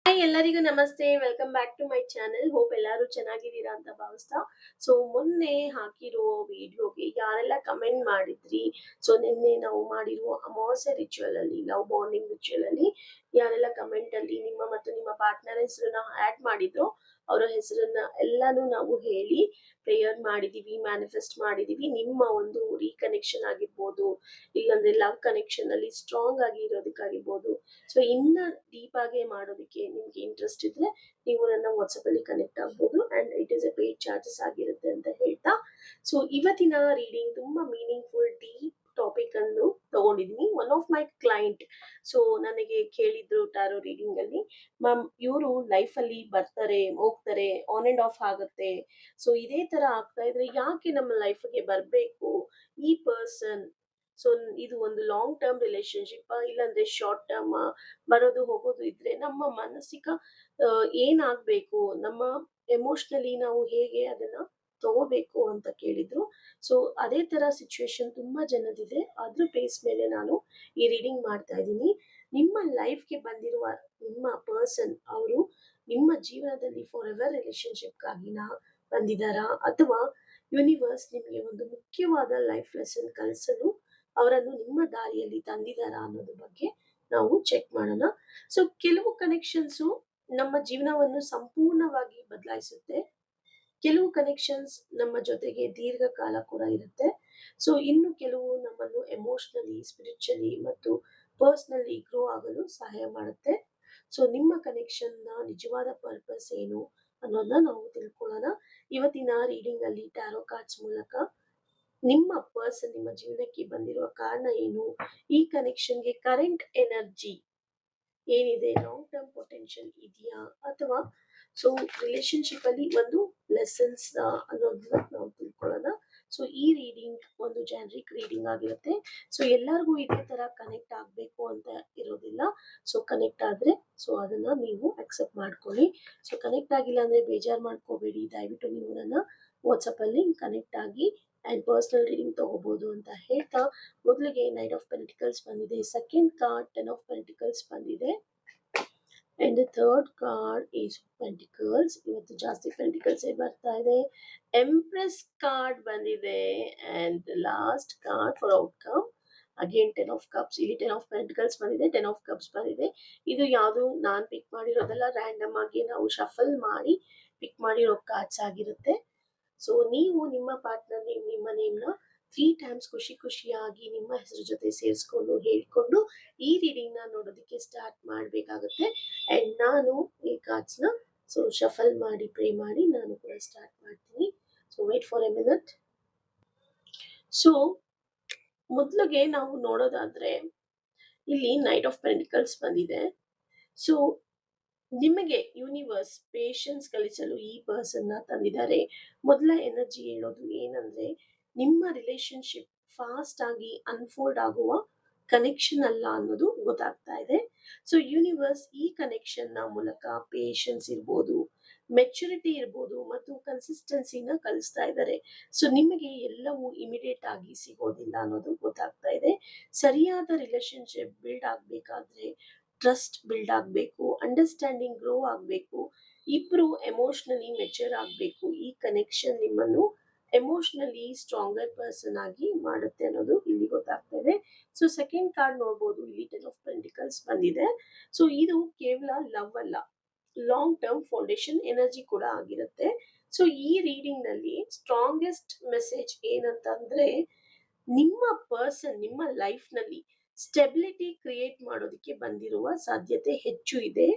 Hi ಎಲ್ಲರಿಗೂ ನಮಸ್ತೆ. Welcome back to my channel. Hope ಎಲ್ಲರೂ ಚೆನ್ನಾಗಿದ್ದೀರಾ ಅಂತ ಭಾವಿಸ್ತಾ. ಸೊ ಮೊನ್ನೆ ಹಾಕಿರೋ ವಿಡಿಯೋಗೆ ಯಾರೆಲ್ಲ ಕಮೆಂಟ್ ಮಾಡಿದ್ರಿ. ಸೊ ನಿನ್ನೆ ನಾವು ಮಾಡಿರುವ ಅಮಾವಾಸ್ಯೆ ರಿಚುವಲ್ ಅಲ್ಲಿ, ಲವ್ ಬಾಂಡಿಂಗ್ ರಿಚುವಲ್ ಅಲ್ಲಿ ಯಾರೆಲ್ಲ ಕಮೆಂಟ್ ಅಲ್ಲಿ ನಿಮ್ಮ ಮತ್ತು ನಿಮ್ಮ ಪಾರ್ಟ್ನರ್ ಹೆಸರನ್ನ ಆಡ್ ಮಾಡಿದ್ರು, ಅವರ ಹೆಸರನ್ನ ಎಲ್ಲಾನು ನಾವು ಹೇಳಿ ಪ್ರೇಯರ್ ಮಾಡಿದೀವಿ, ಮ್ಯಾನಿಫೆಸ್ಟ್ ಮಾಡಿದೀವಿ. ನಿಮ್ಮ ಒಂದು ರೀಕನೆಕ್ಷನ್ ಆಗಿರ್ಬೋದು, ಇಲ್ಲಾಂದ್ರೆ ಲವ್ ಕನೆಕ್ಷನ್ ಅಲ್ಲಿ ಸ್ಟ್ರಾಂಗ್ ಆಗಿ ಇರೋದಕ್ಕಾಗಿರ್ಬೋದು. ಸೊ ಇನ್ನ ಡೀಪ್ ಆಗಿ ಮಾಡೋದಕ್ಕೆ ನಿಮ್ಗೆ ಇಂಟ್ರೆಸ್ಟ್ ಇದ್ರೆ ನೀವು ನನ್ನ ವಾಟ್ಸಪ್ ಅಲ್ಲಿ ಕನೆಕ್ಟ್ ಆಗ್ಬೋದು and it is A paid charges ಆಗಿರುತ್ತೆ ಅಂತ ಹೇಳ್ತಾ. ಸೊ ಇವತ್ತಿನ ರೀಡಿಂಗ್ ತುಂಬಾ ಮೀನಿಂಗ್ಫುಲ್ ಡೀಪ್ ಟಾಪಿಕ್ ಅನ್ನು ತಗೊಂಡಿದೀನಿ. One of my client so ನನಗೆ ಕೇಳಿದ್ರು ಟಾರೋ ರೀಡಿಂಗ್ ಅಲ್ಲಿ, ಮ್ಯಾಮ್ ಇವರು ಲೈಫ್ ಅಲ್ಲಿ ಬರ್ತಾರೆ ಹೋಗ್ತಾರೆ, ಆನ್ ಅಂಡ್ ಆಫ್ ಆಗುತ್ತೆ, ಸೊ ಇದೇ ತರ ಆಗ್ತಾ ಇದ್ರೆ ಯಾಕೆ ನಮ್ಮ ಲೈಫ್ಗೆ ಬರ್ಬೇಕು ಈ ಪರ್ಸನ್. ಸೊ ಇದು ಒಂದು ಲಾಂಗ್ ಟರ್ಮ್ ರಿಲೇಶನ್ಶಿಪ್ ಇಲ್ಲಾಂದ್ರೆ ಶಾರ್ಟ್ ಟರ್ಮ್ ಬರೋದು ಹೋಗೋದು ಇದ್ರೆ ನಮ್ಮ ಮಾನಸಿಕ ಏನಾಗ್ಬೇಕು, ನಮ್ಮ ಎಮೋಷನಲಿ ನಾವು ಹೇಗೆ ಅದನ್ನ ತಗೋಬೇಕು ಅಂತ ಕೇಳಿದ್ರು. ಸೊ ಅದೇ ತರ ಸಿಚುವೇಶನ್ ತುಂಬಾ ಜನದಿದೆ, ಅದ್ರ ಬೇಸ್ ಮೇಲೆ ನಾನು ಈ ರೀಡಿಂಗ್ ಮಾಡ್ತಾ ಇದ್ದೀನಿ. ನಿಮ್ಮ ಲೈಫ್ಗೆ ಬಂದಿರುವ ನಿಮ್ಮ ಪರ್ಸನ್ ಅವರು ನಿಮ್ಮ ಜೀವನದಲ್ಲಿ ಫಾರ್ ಎವರ್ ರಿಲೇಶನ್ಶಿಪ್ಗಾಗಿನ ಬಂದಿದ್ದಾರಾ, ಅಥವಾ ಯೂನಿವರ್ಸ್ ನಿಮಗೆ ಒಂದು ಮುಖ್ಯವಾದ ಲೈಫ್ ಲೆಸನ್ ಕಲಿಸಲು ಅವರನ್ನು ನಿಮ್ಮ ದಾರಿಯಲ್ಲಿ ತಂದಿದ್ದಾರಾ ಅನ್ನೋದ್ರ ಬಗ್ಗೆ ನಾವು ಚೆಕ್ ಮಾಡೋಣ. ಸೊ ಕೆಲವು ಕನೆಕ್ಷನ್ಸ್ ನಮ್ಮ ಜೀವನವನ್ನು ಸಂಪೂರ್ಣವಾಗಿ ಬದಲಾಯಿಸುತ್ತೆ, ಕೆಲವು ಕನೆಕ್ಷನ್ಸ್ ನಮ್ಮ ಜೊತೆಗೆ ದೀರ್ಘಕಾಲ ಕೂಡ ಇರುತ್ತೆ. ಸೊ ಇನ್ನು ಕೆಲವು ನಮ್ಮನ್ನು ಎಮೋಷನಲಿ, ಸ್ಪಿರಿಚುವಲಿ ಮತ್ತು ಪರ್ಸ್ನಲಿ ಗ್ರೋ ಆಗಲು ಸಹಾಯ ಮಾಡುತ್ತೆ. ಸೊ ನಿಮ್ಮ ಕನೆಕ್ಷನ್ ನ ನಿಜವಾದ ಪರ್ಪಸ್ ಏನು ಅನ್ನೋದನ್ನ ನಾವು ತಿಳ್ಕೊಳ್ಳೋಣ ಇವತ್ತಿನ ರೀಡಿಂಗ್ ಅಲ್ಲಿ. ಟ್ಯಾರೋ ಕಾರ್ಡ್ಸ್ ಮೂಲಕ ನಿಮ್ಮ ಪರ್ಸನ್ ನಿಮ್ಮ ಜೀವನಕ್ಕೆ ಬಂದಿರುವ ಕಾರಣ ಏನು, ಈ ಕನೆಕ್ಷನ್ಗೆ ಕರೆಂಟ್ ಎನರ್ಜಿ ಏನಿದೆ, ಲಾಂಗ್ ಟರ್ಮ್ ಪೊಟೆನ್ಶಿಯಲ್ ಇದೆಯಾ, ಅಥವಾ ಸೊ ರಿಲೇಶನ್ಶಿಪ್ ಅಲ್ಲಿ ಒಂದು ಲೆಸನ್ಸ್ ಅನ್ನೋದನ್ನ ನಾವು ತಿಳ್ಕೊಳ್ಳೋಣ. ಸೊ ಈ ರೀಡಿಂಗ್ ಒಂದು ಜನರಿಕ್ ರೀಡಿಂಗ್ ಆಗಿರುತ್ತೆ. ಸೊ ಎಲ್ಲರಿಗೂ ಇದೇ ತರ ಕನೆಕ್ಟ್ ಆಗ್ಬೇಕು ಅಂತ ಇರೋದಿಲ್ಲ. ಸೊ ಕನೆಕ್ಟ್ ಆದ್ರೆ ಸೊ ಅದನ್ನ ನೀವು ಅಕ್ಸೆಪ್ಟ್ ಮಾಡ್ಕೊಳ್ಳಿ. ಸೊ ಕನೆಕ್ಟ್ ಆಗಿಲ್ಲ ಅಂದ್ರೆ ಬೇಜಾರ್ ಮಾಡ್ಕೋಬೇಡಿ, ದಯವಿಟ್ಟು ನೀವು ನನ್ನ ವಾಟ್ಸಪ್ ಅಲ್ಲಿ ಕನೆಕ್ಟ್ ಆಗಿ ಅಂಡ್ ಪರ್ಸನಲ್ ರೀಡಿಂಗ್ ತಗೋಬಹುದು ಅಂತ ಹೇಳ್ತಾ, ಮೊದಲಿಗೆ ನೈಟ್ ಆಫ್ ಪೆಂಟಿಕಲ್ಸ್ ಬಂದಿದೆ, second card ten of pentacles ಬಂದಿದೆ and third card ace of pentacles. ಇವತ್ತು ಜಾಸ್ತಿ ಪೆಂಟಿಕಲ್ಸ್ ಬರ್ತಾ ಇದೆ. ಎಂಪ್ರೆಸ್ ಕಾರ್ಡ್ ಬಂದಿದೆ and last card for outcome again ten of cups. ಇಲ್ಲಿ ಟೆನ್ ಆಫ್ ಪೆಂಟಿಕಲ್ಸ್ ಬಂದಿದೆ, ಟೆನ್ ಆಫ್ ಕಪ್ಸ್ ಬಂದಿದೆ. ಇದು ಯಾವುದು ನಾನ್ ಪಿಕ್ ಮಾಡಿರೋದಲ್ಲ, ರ್ಯಾಂಡಮ್ ಆಗಿ ನಾವು ಶಫಲ್ ಮಾಡಿ ಪಿಕ್ ಮಾಡಿರೋ ಕಾರ್ಡ್ಸ್ ಆಗಿರುತ್ತೆ. ಸೊ ನೀವು ನಿಮ್ಮ ಪಾರ್ಟ್ನರ್ ನೇಮ್, ನಿಮ್ಮ ನೇಮ್ನ 3 ಟೈಮ್ಸ್ ಖುಷಿ ಖುಷಿಯಾಗಿ ನಿಮ್ಮ ಹೆಸರು ಜೊತೆ ಸೇರಿಸ್ಕೊಂಡು ಹೇಳ್ಕೊಂಡು ಈ ರೀಡಿಂಗ್ ನ ನೋಡೋದಕ್ಕೆ ಸ್ಟಾರ್ಟ್ ಮಾಡ್ಬೇಕಾಗುತ್ತೆ. ಅಂಡ್ ನಾನು ಈ ಕಾರ್ಡ್ಸ್ ನ ಸೊ ಶಫಲ್ ಮಾಡಿ ಪ್ರೇ ಮಾಡಿ ನಾನು ಕೂಡ ಸ್ಟಾರ್ಟ್ ಮಾಡ್ತೀನಿ. So wait for a minute. So ಮೊದಲಿಗೆ ನಾವು ನೋಡೋದಾದ್ರೆ ಇಲ್ಲಿ ನೈಟ್ ಆಫ್ ಪೆಂಟಿಕಲ್ಸ್ ಬಂದಿದೆ. ಸೊ ನಿಮಗೆ ಯೂನಿವರ್ಸ್ ಪೇಷನ್ಸ್ ಕಲಿಸಲು ಈ ಪರ್ಸನ್ ನ ತಂದಿದ್ದಾರೆ. ಮೊದಲ ಎನರ್ಜಿ ಹೇಳೋದು ಏನಂದ್ರೆ, ನಿಮ್ಮ ರಿಲೇಶನ್ಶಿಪ್ ಫಾಸ್ಟ್ ಆಗಿ ಅನ್ಫೋಲ್ಡ್ ಆಗುವ ಕನೆಕ್ಷನ್ ಅಲ್ಲ ಅನ್ನೋದು ಗೊತ್ತಾಗ್ತಾ ಇದೆ. ಸೊ ಯೂನಿವರ್ಸ್ ಈ ಕನೆಕ್ಷನ್ ನ ಮೂಲಕ ಪೇಷನ್ಸ್ ಇರ್ಬೋದು, ಮೆಚುರಿಟಿ ಇರ್ಬೋದು ಮತ್ತು ಕನ್ಸಿಸ್ಟೆನ್ಸಿನ ಕಲಿಸ್ತಾ ಇದ್ದಾರೆ. ಸೊ ನಿಮಗೆ ಎಲ್ಲವೂ ಇಮಿಡಿಯೇಟ್ ಆಗಿ ಸಿಗೋದಿಲ್ಲ ಅನ್ನೋದು ಗೊತ್ತಾಗ್ತಾ ಇದೆ. ಸರಿಯಾದ ರಿಲೇಶನ್ಶಿಪ್ ಬಿಲ್ಡ್ ಆಗ್ಬೇಕಾದ್ರೆ ಟ್ರಸ್ಟ್ ಬಿಲ್ಡ್ ಆಗಬೇಕು, ಅಂಡರ್ಸ್ಟ್ಯಾಂಡಿಂಗ್ ಗ್ರೋ ಆಗಬೇಕು, ಇಬ್ರು ಎಮೋಷನಲಿ ಮೆಚೂರ್ ಆಗಬೇಕು. ಈ ಕನೆಕ್ಷನ್ ನಿಮ್ಮನ್ನು ಎಮೋಷನಲಿ ಸ್ಟ್ರಾಂಗರ್ ಪರ್ಸನ್ ಆಗಿ ಮಾಡುತ್ತೆ ಅನ್ನೋದು ಇಲ್ಲಿ ಗೊತ್ತಾಗ್ತಾ ಇದೆ. ಸೊ ಸೆಕೆಂಡ್ ಕಾರ್ಡ್ ನೋಡ್ಬೋದು, ಇಲ್ಲಿ ಟೆನ್ ಆಫ್ ಪೆಂಟಿಕಲ್ಸ್ ಬಂದಿದೆ. ಸೊ ಇದು ಕೇವಲ ಲವ್ ಅಲ್ಲ, ಲಾಂಗ್ ಟರ್ಮ್ ಫೌಂಡೇಶನ್ ಎನರ್ಜಿ ಕೂಡ ಆಗಿರುತ್ತೆ. ಸೊ ಈ ರೀಡಿಂಗ್ ನಲ್ಲಿ ಸ್ಟ್ರಾಂಗೆಸ್ಟ್ ಮೆಸೇಜ್ ಏನಂತಂದ್ರೆ, ನಿಮ್ಮ ಪರ್ಸನ್ ನಿಮ್ಮ ಲೈಫ್ ನಲ್ಲಿ ಸ್ಟೆಬಿಲಿಟಿ ಕ್ರಿಯೇಟ್ ಮಾಡೋದಕ್ಕೆ ಬಂದಿರುವ ಸಾಧ್ಯತೆ ಹೆಚ್ಚು ಇದೆ.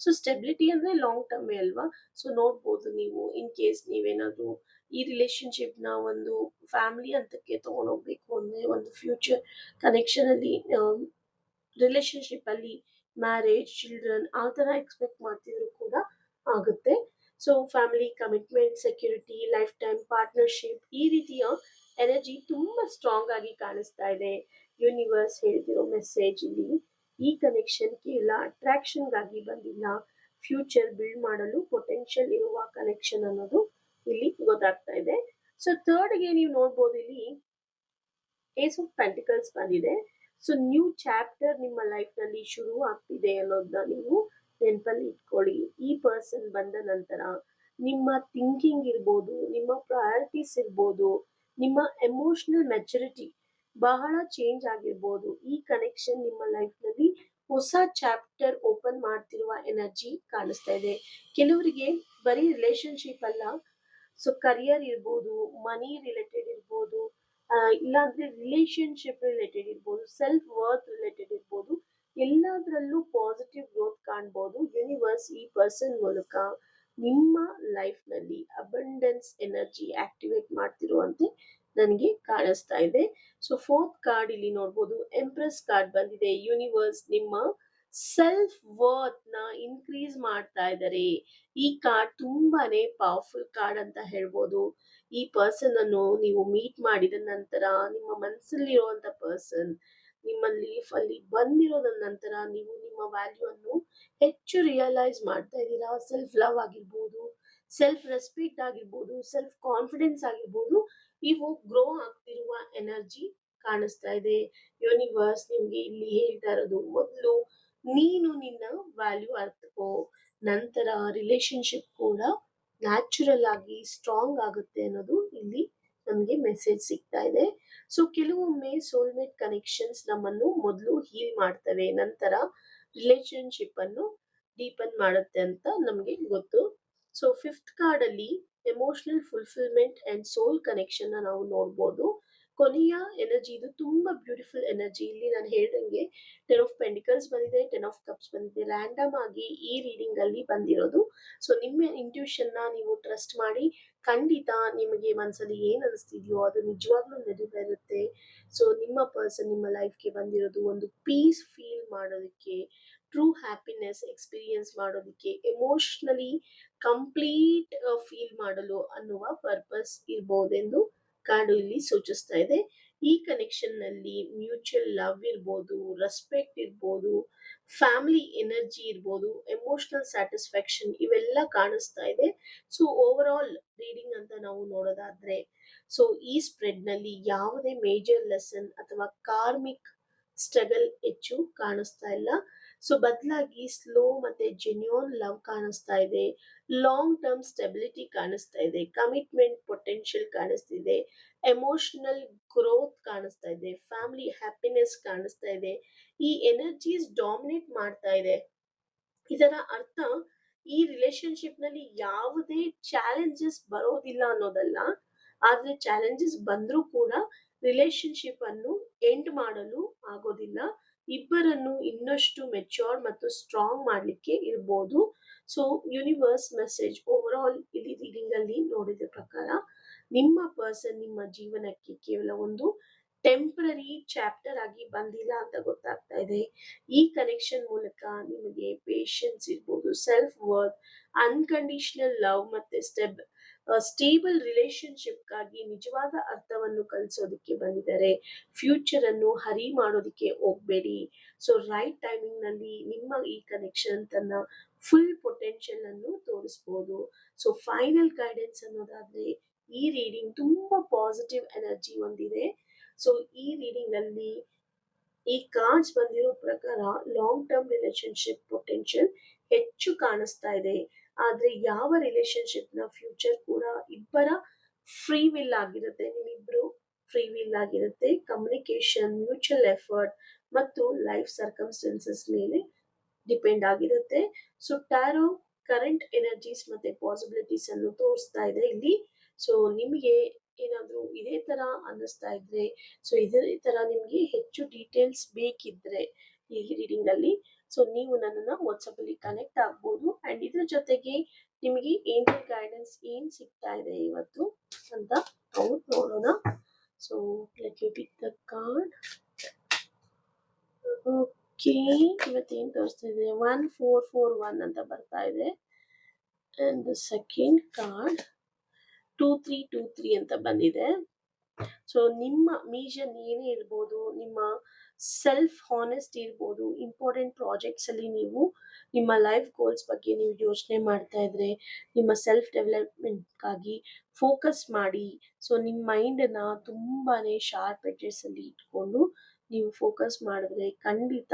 ಸೊ ಸ್ಟೆಬಿಲಿಟಿ ಅಂದ್ರೆ ಲಾಂಗ್ ಟರ್ಮ್ ಅಲ್ವಾ. ಸೊ ನೋಡ್ಬೋದು ನೀವು, ಇನ್ ಕೇಸ್ ನೀವೇನಾದ್ರೂ ಈ ರಿಲೇಶನ್ಶಿಪ್ ನ ಒಂದು ಫ್ಯಾಮಿಲಿ ಹಂತಕ್ಕೆ ತಗೊಂಡೋಗ್ಬೇಕು ಅಂದ್ರೆ, ಒಂದು ಫ್ಯೂಚರ್ ಕನೆಕ್ಷನ್ ಅಲ್ಲಿ ರಿಲೇಶನ್ಶಿಪ್ ಅಲ್ಲಿ ಮ್ಯಾರೇಜ್, ಚಿಲ್ಡ್ರನ್ ಆ ತರ ಎಕ್ಸ್ಪೆಕ್ಟ್ ಮಾಡ್ತಿದ್ರು ಕೂಡ ಆಗುತ್ತೆ. So family commitment, security, life time partnership, ಈ ರೀತಿಯ ಎನರ್ಜಿ ತುಂಬಾ ಸ್ಟ್ರಾಂಗ್ ಆಗಿ ಕಾಣಿಸ್ತಾ ಇದೆ. ಯೂನಿವರ್ಸ್ ಹೇಳ್ತಿರೋ ಮೆಸೇಜ್ ಇಲ್ಲಿ, ಈ ಕನೆಕ್ಷನ್ ಕೇವಲ ಅಟ್ರಾಕ್ಷನ್ ಗಾಗಿ ಬಂದಿಲ್ಲ, ಫ್ಯೂಚರ್ ಬಿಲ್ಡ್ ಮಾಡಲು ಪೊಟೆನ್ಶಿಯಲ್ ಇರುವ ಕನೆಕ್ಷನ್ ಅನ್ನೋದು ಇಲ್ಲಿ ಗೊತ್ತಾಗ್ತಾ ಇದೆ. ಸೊ ಥರ್ಡ್ ಗೆ ನೀವು ನೋಡ್ಬೋದು, ಇಲ್ಲಿ ಏಸ್ ಆಫ್ ಪೆಂಟಿಕಲ್ಸ್ ಬಂದಿದೆ. ಸೊ ನ್ಯೂ ಚಾಪ್ಟರ್ ನಿಮ್ಮ ಲೈಫ್ ನಲ್ಲಿ ಶುರು ಆಗ್ತಿದೆ ಅನ್ನೋದನ್ನ ನೀವು ನೆನಪಲ್ಲಿ ಇಟ್ಕೊಳ್ಳಿ. ಈ ಪರ್ಸನ್ ಬಂದ ನಂತರ ನಿಮ್ಮ ಥಿಂಕಿಂಗ್ ಇರ್ಬೋದು, ನಿಮ್ಮ ಪ್ರಯಾರಿಟೀಸ್ ಇರ್ಬೋದು, ನಿಮ್ಮ ಎಮೋಷನಲ್ ಮೆಚುರಿಟಿ ಬಹಳ ಚೇಂಜ್ ಆಗಿರ್ಬೋದು. ಈ ಕನೆಕ್ಷನ್ ನಿಮ್ಮ ಲೈಫ್ನಲ್ಲಿ ಹೊಸ ಚಾಪ್ಟರ್ ಓಪನ್ ಮಾಡ್ತಿರುವ ಎನರ್ಜಿ ಕಾಣಿಸ್ತಾ ಇದೆ. ಕೆಲವರಿಗೆ ಬರೀ ರಿಲೇಶನ್ಶಿಪ್ ಅಲ್ಲ, ಸೊ ಕರಿಯರ್ ಇರ್ಬೋದು, ಮನಿ ರಿಲೇಟೆಡ್ ಇರ್ಬೋದು, ಇಲ್ಲಾಂದ್ರೆ ರಿಲೇಶನ್ಶಿಪ್ ರಿಲೇಟೆಡ್ ಇರ್ಬೋದು, ಸೆಲ್ಫ್ ವರ್ತ್ ರಿಲೇಟೆಡ್ ಇರ್ಬೋದು, ಎಲ್ಲದರಲ್ಲೂ ಪಾಸಿಟಿವ್ ಗ್ರೋತ್ ಕಾಣ್ಬೋದು. ಯೂನಿವರ್ಸ್ ಈ ಪರ್ಸನ್ ಮೂಲಕ ನಿಮ್ಮ ಲೈಫ್ ನಲ್ಲಿ ಅಬಂಡೆನ್ಸ್ ಎನರ್ಜಿ ಆಕ್ಟಿವೇಟ್ ಮಾಡ್ತಿರುವಂತೆ ನನಗೆ ಕಾಣಿಸ್ತಾ ಇದೆ. ಸೊ ಫೋರ್ತ್ ಕಾರ್ಡ್ ಇಲ್ಲಿ ನೋಡ್ಬೋದು, ಎಂಪ್ರೆಸ್ ಕಾರ್ಡ್ ಬಂದಿದೆ. ಯೂನಿವರ್ಸ್ ನಿಮ್ಮ ಸೆಲ್ಫ್ ವರ್ತ್ ನ ಇನ್ಕ್ರೀಸ್ ಮಾಡ್ತಾ ಇದ್ದಾರೆ. ಈ ಕಾರ್ಡ್ ತುಂಬಾನೇ ಪವರ್ಫುಲ್ ಕಾರ್ಡ್ ಅಂತ ಹೇಳ್ಬೋದು. ಈ ಪರ್ಸನ್ ಅನ್ನು ನೀವು ಮೀಟ್ ಮಾಡಿದ ನಂತರ ನಿಮ್ಮ ಮನಸ್ಸಲ್ಲಿರುವಂತ ಪರ್ಸನ್ ನಿಮ್ಮ ಲೀಫ್ ಅಲ್ಲಿ ಬಂದಿರೋದ ನಂತರ ನೀವು ನಿಮ್ಮ ವ್ಯಾಲ್ಯೂ ಅನ್ನು ಹೆಚ್ಚು ರಿಯಲೈಸ್ ಮಾಡ್ತಾ ಇದ್ದೀರಾ. ಸೆಲ್ಫ್ ಲವ್ ಆಗಿರ್ಬೋದು, ಸೆಲ್ಫ್ ರೆಸ್ಪೆಕ್ಟ್ ಆಗಿರ್ಬೋದು, ಸೆಲ್ಫ್ ಕಾನ್ಫಿಡೆನ್ಸ್ ಆಗಿರ್ಬೋದು, ಇವು ಗ್ರೋ ಆಗ್ತಿರುವ ಎನರ್ಜಿ ಕಾಣಿಸ್ತಾ ಇದೆ. ಯೂನಿವರ್ಸ್ ನಿಮ್ಗೆ ಇಲ್ಲಿ ಹೇಳ್ತಾ ಇರೋದು, ಮೊದಲು ನೀನು ನಿನ್ನ ವ್ಯಾಲ್ಯೂ ಅರ್ಥಕೋ, ನಂತರ ರಿಲೇಶನ್ಶಿಪ್ ಕೂಡ ನ್ಯಾಚುರಲ್ ಆಗಿ ಸ್ಟ್ರಾಂಗ್ ಆಗುತ್ತೆ ಅನ್ನೋದು ಇಲ್ಲಿ ನಮಗೆ ಮೆಸೇಜ್ ಸಿಗ್ತಾ ಇದೆ. ಸೊ ಕೆಲವೊಮ್ಮೆ ಸೋಲ್ಮೇಟ್ ಕನೆಕ್ಷನ್ಸ್ ನಮ್ಮನ್ನು ಮೊದಲು ಹೀಲ್ ಮಾಡ್ತವೆ, ನಂತರ ರಿಲೇಶನ್ಶಿಪ್ ಅನ್ನು ಡೀಪನ್ ಮಾಡುತ್ತೆ ಅಂತ ನಮಗೆ ಗೊತ್ತು. ಸೊ ಫಿಫ್ತ್ ಕಾರ್ಡ್ ಅಲ್ಲಿ emotional fulfilment and soul connection ನಾವು ನೋಡ್ಬೋದು. ಕೊನೆಯ ಎನರ್ಜಿ ಇದು ತುಂಬಾ ಬ್ಯೂಟಿಫುಲ್ ಎನರ್ಜಿ. ಇಲ್ಲಿ ನಾನು ಹೇಳ್ದಂಗೆ 10 ಆಫ್ ಪೆಂಟಿಕಲ್ಸ್ ಬಂದಿದೆ, 10 ಆಫ್ ಕಪ್ಸ್ ಬಂದಿದೆ. ರ್ಯಾಂಡಮ್ ಆಗಿ ಈ ರೀಡಿಂಗ್ ಅಲ್ಲಿ ಬಂದಿರೋದು. ಸೊ ನಿಮ್ಮ ಇಂಟ್ಯೂಷನ್ ನ ನೀವು ಟ್ರಸ್ಟ್ ಮಾಡಿ, ಖಂಡಿತ ನಿಮಗೆ ಮನಸ್ಸಲ್ಲಿ ಏನ್ ಅನಿಸ್ತಿದ್ಯೋ ಅದು ನಿಜವಾಗ್ಲೂ ನೆರವೇರುತ್ತೆ. ಸೊ ನಿಮ್ಮ ಪರ್ಸನ್ ನಿಮ್ಮ ಲೈಫ್ಗೆ ಬಂದಿರೋದು ಒಂದು ಪೀಸ್ ಫೀಲ್ ಮಾಡೋದಕ್ಕೆ, ಟ್ರೂ ಹ್ಯಾಪಿನೆಸ್ ಎಕ್ಸ್ಪೀರಿಯನ್ಸ್ ಮಾಡೋದಕ್ಕೆ, ಎಮೋಷನಲಿ ಕಂಪ್ಲೀಟ್ ಫೀಲ್ ಮಾಡಲು ಅನ್ನುವ ಪರ್ಪಸ್ ಇರ್ಬೋದೆಂದು ಕಾರ್ಡು ಇಲ್ಲಿ ಸೂಚಿಸ್ತಾ ಇದೆ. ಈ ಕನೆಕ್ಷನ್ ನಲ್ಲಿ ಮ್ಯೂಚುವಲ್ ಲವ್ ಇರ್ಬೋದು, ರೆಸ್ಪೆಕ್ಟ್ ಇರ್ಬೋದು, ಫ್ಯಾಮಿಲಿ ಎನರ್ಜಿ ಇರ್ಬೋದು, ಎಮೋಷನಲ್ ಸ್ಯಾಟಿಸ್ಫ್ಯಾಕ್ಷನ್ ಇವೆಲ್ಲ ಕಾಣಿಸ್ತಾ ಇದೆ. ಸೊ ಓವರ್ ಆಲ್ ರೀಡಿಂಗ್ ಅಂತ ನಾವು ನೋಡೋದಾದ್ರೆ, ಸೊ ಈ ಸ್ಪ್ರೆಡ್ ನಲ್ಲಿ ಯಾವುದೇ ಮೇಜರ್ ಲೆಸನ್ ಅಥವಾ ಕಾರ್ಮಿಕ್ ಸ್ಟ್ರಗಲ್ ಹೆಚ್ಚು ಕಾಣಿಸ್ತಾ ಇಲ್ಲ. ಸೊ ಬದಲಾಗಿ ಸ್ಲೋ ಮತ್ತೆ ಜೆನ್ಯೂನ್ ಲವ್ ಕಾಣಿಸ್ತಾ ಇದೆ, ಲಾಂಗ್ ಟರ್ಮ್ ಸ್ಟೆಬಿಲಿಟಿ ಕಾಣಿಸ್ತಾ ಇದೆ, ಕಮಿಟ್ಮೆಂಟ್ ಪೊಟೆನ್ಶಿಯಲ್ ಕಾಣಿಸ್ತಿದೆ, ಎಮೋಷನಲ್ ಗ್ರೋತ್ ಕಾಣಿಸ್ತಾ ಇದೆ, ಫ್ಯಾಮಿಲಿ ಹ್ಯಾಪಿನೆಸ್ ಕಾಣಿಸ್ತಾ ಇದೆ. ಈ ಎನರ್ಜೀಸ್ ಡಾಮಿನೇಟ್ ಮಾಡ್ತಾ ಇದೆ. ಇದರ ಅರ್ಥ ಈ ರಿಲೇಶನ್ಶಿಪ್ ನಲ್ಲಿ ಯಾವುದೇ ಚಾಲೆಂಜಸ್ ಬರೋದಿಲ್ಲ ಅನ್ನೋದಲ್ಲ, ಆದ್ರೆ ಚಾಲೆಂಜಸ್ ಬಂದ್ರೂ ಕೂಡ ರಿಲೇಶನ್ಶಿಪ್ ಅನ್ನು ಎಂಡ್ ಮಾಡಲು ಆಗೋದಿಲ್ಲ. ಇಬ್ಬರನ್ನು ಇನ್ನಷ್ಟು ಮೆಚೂರ್ ಮತ್ತು ಸ್ಟ್ರಾಂಗ್ ಮಾಡ್ಲಿಕ್ಕೆ ಇರ್ಬೋದು. So universe message over all ಇಲ್ಲಿ ರೀಡಿಂಗ್ ಅಲ್ಲಿ ನೋಡಿದ ಪ್ರಕಾರ, ನಿಮ್ಮ ಪರ್ಸನ್ ನಿಮ್ಮ ಜೀವನಕ್ಕೆ ಕೇವಲ ಒಂದು ಟೆಂಪರರಿ ಚಾಪ್ಟರ್ ಆಗಿ ಬಂದಿಲ್ಲ ಅಂತ ಗೊತ್ತಾಗ್ತಾ ಇದೆ. ಈ ಕನೆಕ್ಷನ್ ಮೂಲಕ ನಿಮಗೆ ಪೇಷನ್ಸ್ ಇರ್ಬೋದು, ಸೆಲ್ಫ್ ವರ್ತ್, ಅನ್ಕಂಡೀಷನಲ್ ಲವ್ ಮತ್ತೆ ಸ್ಟೇಬಲ್ ರಿಲೇಶನ್ಶಿಪ್ಗಾಗಿ ನಿಜವಾದ ಅರ್ಥವನ್ನು ಕಲಿಸೋದಕ್ಕೆ ಬಂದಿದ್ದಾರೆ. ಫ್ಯೂಚರ್ ಅನ್ನು ಹರಿ ಮಾಡೋದಕ್ಕೆ ಹೋಗ್ಬೇಡಿ. ಸೊ ರೈಟ್ ಟೈಮಿಂಗ್ ನಲ್ಲಿ ನಿಮ್ಮ ಈ ಕನೆಕ್ಷನ್ ತನ್ನ ಫುಲ್ ಪೊಟೆನ್ಶಿಯಲ್ ಅನ್ನು ತೋರಿಸಬಹುದು. ಸೊ ಫೈನಲ್ ಗೈಡೆನ್ಸ್ ಅನ್ನೋದಾದ್ರೆ, ಈ ರೀಡಿಂಗ್ ತುಂಬಾ ಪಾಸಿಟಿವ್ ಎನರ್ಜಿ ಹೊಂದಿದೆ. ಸೊ ಈ ರೀಡಿಂಗ್ ಅಲ್ಲಿ ಈ ಕಾರ್ಡ್ಸ್ ಬಂದಿರೋ ಪ್ರಕಾರ ಲಾಂಗ್ ಟರ್ಮ್ ರಿಲೇಶನ್ಶಿಪ್ ಪೊಟೆನ್ಶಿಯಲ್ ಹೆಚ್ಚು ಕಾಣಿಸ್ತಾ ಇದೆ. ಆದ್ರೆ ಯಾವ ರಿಲೇಶನ್ಶಿಪ್ ನ ಫ್ಯೂಚರ್ ಕೂಡ ಇಬ್ಬರ ಫ್ರೀ ವಿಲ್ ಆಗಿರುತ್ತೆ, ನಿಮ್ಮಿಬ್ರು ಫ್ರೀ ವಿಲ್ ಆಗಿರುತ್ತೆ. ಕಮ್ಯುನಿಕೇಶನ್, ಮ್ಯೂಚುವಲ್ ಎಫರ್ಟ್ ಮತ್ತು ಲೈಫ್ ಸರ್ಕಮ್ಸ್ಟೆನ್ಸಸ್ ಮೇಲೆ ಡಿಪೆಂಡ್ ಆಗಿರುತ್ತೆ. ಸೊ ಟ್ಯಾರೋ ಕರೆಂಟ್ ಎನರ್ಜೀಸ್ ಮತ್ತೆ ಪಾಸಿಬಿಲಿಟೀಸ್ ಅನ್ನು ತೋರಿಸ್ತಾ ಇದೆ ಇಲ್ಲಿ. ಸೊ ನಿಮಗೆ ಏನಾದ್ರೂ ಇದೇ ತರ ಅನ್ನಿಸ್ತಾ ಇದ್ರೆ, ಸೊ ಇದೇ ತರ ನಿಮ್ಗೆ ಹೆಚ್ಚು ಡೀಟೇಲ್ಸ್ ಬೇಕಿದ್ರೆ ಈ ರೀಡಿಂಗ್ ಅಲ್ಲಿ, ಸೊ ನೀವು ನನ್ನನ್ನ ವಾಟ್ಸಪ್ ಅಲ್ಲಿ ಕನೆಕ್ಟ್ ಆಗ್ಬೋದು. ಅಂಡ್ ಇದ್ರ ಜೊತೆಗೆ ನಿಮಗೆ ಏಂಜಲ್ ಗೈಡೆನ್ಸ್ ಏನ್ ಸಿಗ್ತಾ ಇದೆ ಇವತ್ತು ಅಂತ ನಾವು ನೋಡೋಣ. So let me pick the card. Okay, ಇವತ್ತೇನ್ ತೋರಿಸ್ತಾ ಇದೆ, 1441 ಅಂತ ಬರ್ತಾ ಇದೆ. ಅಂಡ್ ದ ಸೆಕೆಂಡ್ ಕಾರ್ಡ್ 2323 ಅಂತ ಬಂದಿದೆ. ಸೊ ನಿಮ್ಮ ಮಿಷನ್ ಏನೇ ಇರ್ಬೋದು, ನಿಮ್ಮ ಸೆಲ್ಫ್ ಹಾನೆಸ್ಟ್ ಇರ್ಬೋದು, ಇಂಪಾರ್ಟೆಂಟ್ ಪ್ರಾಜೆಕ್ಟ್ಸ್ ಅಲ್ಲಿ ನೀವು ನಿಮ್ಮ ಲೈಫ್ ಗೋಲ್ಸ್ ಬಗ್ಗೆ ನೀವು ಯೋಚನೆ ಮಾಡ್ತಾ ಇದ್ರೆ, ನಿಮ್ಮ ಸೆಲ್ಫ್ ಡೆವಲಪ್ಮೆಂಟ್ಗಾಗಿ ಫೋಕಸ್ ಮಾಡಿ. ಸೊ ನಿಮ್ಮ ಮೈಂಡನ್ನ ತುಂಬಾನೇ ಶಾರ್ಪ್ ಎಡ್ಜಸ್ ಅಲ್ಲಿ ಇಟ್ಕೊಂಡು ನೀವು ಫೋಕಸ್ ಮಾಡಿದ್ರೆ ಖಂಡಿತ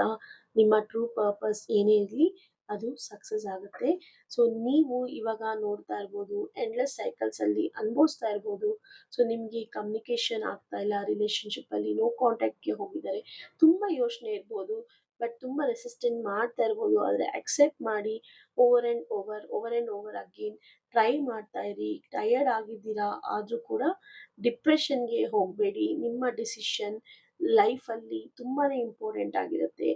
ನಿಮ್ಮ ಟ್ರೂ ಪರ್ಪಸ್ ಏನೇ ಇರಲಿ ಅದು ಸಕ್ಸಸ್ ಆಗುತ್ತೆ. ಸೊ ನೀವು ಇವಾಗ ನೋಡ್ತಾ ಇರ್ಬೋದು ಎಂಡ್ಲೆಸ್ ಸೈಕಲ್ಸ್ ಅಲ್ಲಿ ಅನುಭವಿಸ್ತಾ ಇರ್ಬೋದು. ಸೊ ನಿಮ್ಗೆ ಕಮ್ಯುನಿಕೇಶನ್ ಆಗ್ತಾ ಇಲ್ಲ, ರಿಲೇಶನ್ಶಿಪ್ ಅಲ್ಲಿ ನೋ ಕಾಂಟ್ಯಾಕ್ಟ್ಗೆ ಹೋಗಿದ್ದಾರೆ, ತುಂಬಾ ಯೋಚನೆ ಇರ್ಬೋದು, ಬಟ್ ತುಂಬಾ ರೆಸಿಸ್ಟೆಂಟ್ ಮಾಡ್ತಾ ಇರ್ಬೋದು. ಆದ್ರೆ ಅಕ್ಸೆಪ್ಟ್ ಮಾಡಿ over and over again try ಮಾಡ್ತಾ ಇರಿ. ಟಯರ್ಡ್ ಆಗಿದ್ದೀರಾ ಆದ್ರೂ ಕೂಡ ಡಿಪ್ರೆಷನ್ಗೆ ಹೋಗಬೇಡಿ. ನಿಮ್ಮ ಡಿಸಿಷನ್ ಲೈಫಲ್ಲಿ ತುಂಬಾನೇ ಇಂಪಾರ್ಟೆಂಟ್ ಆಗಿರುತ್ತೆ.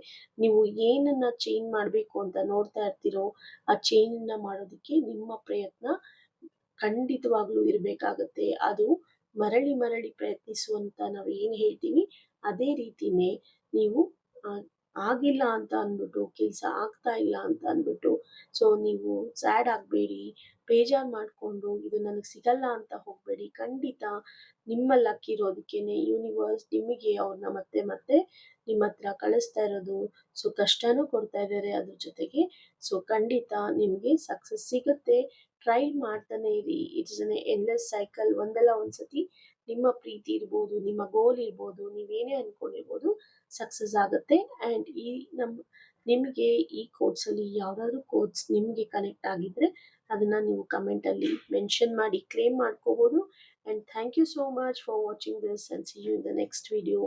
ನೀವು ಏನನ್ನ ಚೇಂಜ್ ಮಾಡಬೇಕು ಅಂತ ನೋಡ್ತಾ ಇರ್ತೀರೋ ಆ ಚೇಂಜನ್ನ ಮಾಡೋದಕ್ಕೆ ನಿಮ್ಮ ಪ್ರಯತ್ನ ಖಂಡಿತವಾಗ್ಲೂ ಇರಬೇಕಾಗತ್ತೆ. ಅದು ಮರಳಿ ಮರಳಿ ಪ್ರಯತ್ನಿಸು ಅಂತ ನಾವು ಏನು ಹೇಳ್ತೀವಿ ಅದೇ ರೀತಿನೇ ನೀವು ಆ, ಆಗಿಲ್ಲ ಅಂತ ಅಂದ್ಬಿಟ್ಟು ಕೆಲಸ ಆಗ್ತಾ ಇಲ್ಲ ಅಂತ ಅಂದ್ಬಿಟ್ಟು ಸೊ ನೀವು ಸ್ಯಾಡ್ ಆಗಬೇಡಿ, ಬೇಜಾರು ಮಾಡಿಕೊಂಡು ಇದು ನನಗೆ ಸಿಗಲ್ಲ ಅಂತ ಹೋಗಬೇಡಿ. ಖಂಡಿತ ನಿಮ್ಮ ಲಕ್ ಇರೋದಕ್ಕೇನೆ ಯೂನಿವರ್ಸ್ ನಿಮಗೆ ಅವ್ರನ್ನ ಮತ್ತೆ ಮತ್ತೆ ನಿಮ್ಮ ಹತ್ರ ಕಳಿಸ್ತಾ ಇರೋದು. ಸೊ ಕಷ್ಟನೂ ಕೊಡ್ತಾ ಇದ್ದಾರೆ ಅದ್ರ ಜೊತೆಗೆ. ಸೊ ಖಂಡಿತ ನಿಮಗೆ ಸಕ್ಸಸ್ ಸಿಗುತ್ತೆ. ಟ್ರೈ ಮಾಡ್ತಾನೆ ಇರಿ. It's an endless cycle. ಒಂದಲ್ಲ ಒಂದ್ಸತಿ ನಿಮ್ಮ ಪ್ರೀತಿ ಇರ್ಬೋದು, ನಿಮ್ಮ ಗೋಲ್ ಇರ್ಬೋದು, ನೀವೇನೇ ಅನ್ಕೊಂಡಿರ್ಬೋದು, ಸಕ್ಸಸ್ ಆಗುತ್ತೆ. ಆ್ಯಂಡ್ ನಿಮಗೆ ಈ ಕೋರ್ಸಲ್ಲಿ ಯಾವುದಾದ್ರೂ ಕೋರ್ಸ್ ನಿಮಗೆ ಕನೆಕ್ಟ್ ಆಗಿದ್ರೆ ಅದನ್ನ ನೀವು ಕಮೆಂಟಲ್ಲಿ ಮೆನ್ಷನ್ ಮಾಡಿ ಕ್ಲೇಮ್ ಮಾಡ್ಕೋಬೋದು. And thank you so much for watching this and see you in the next video.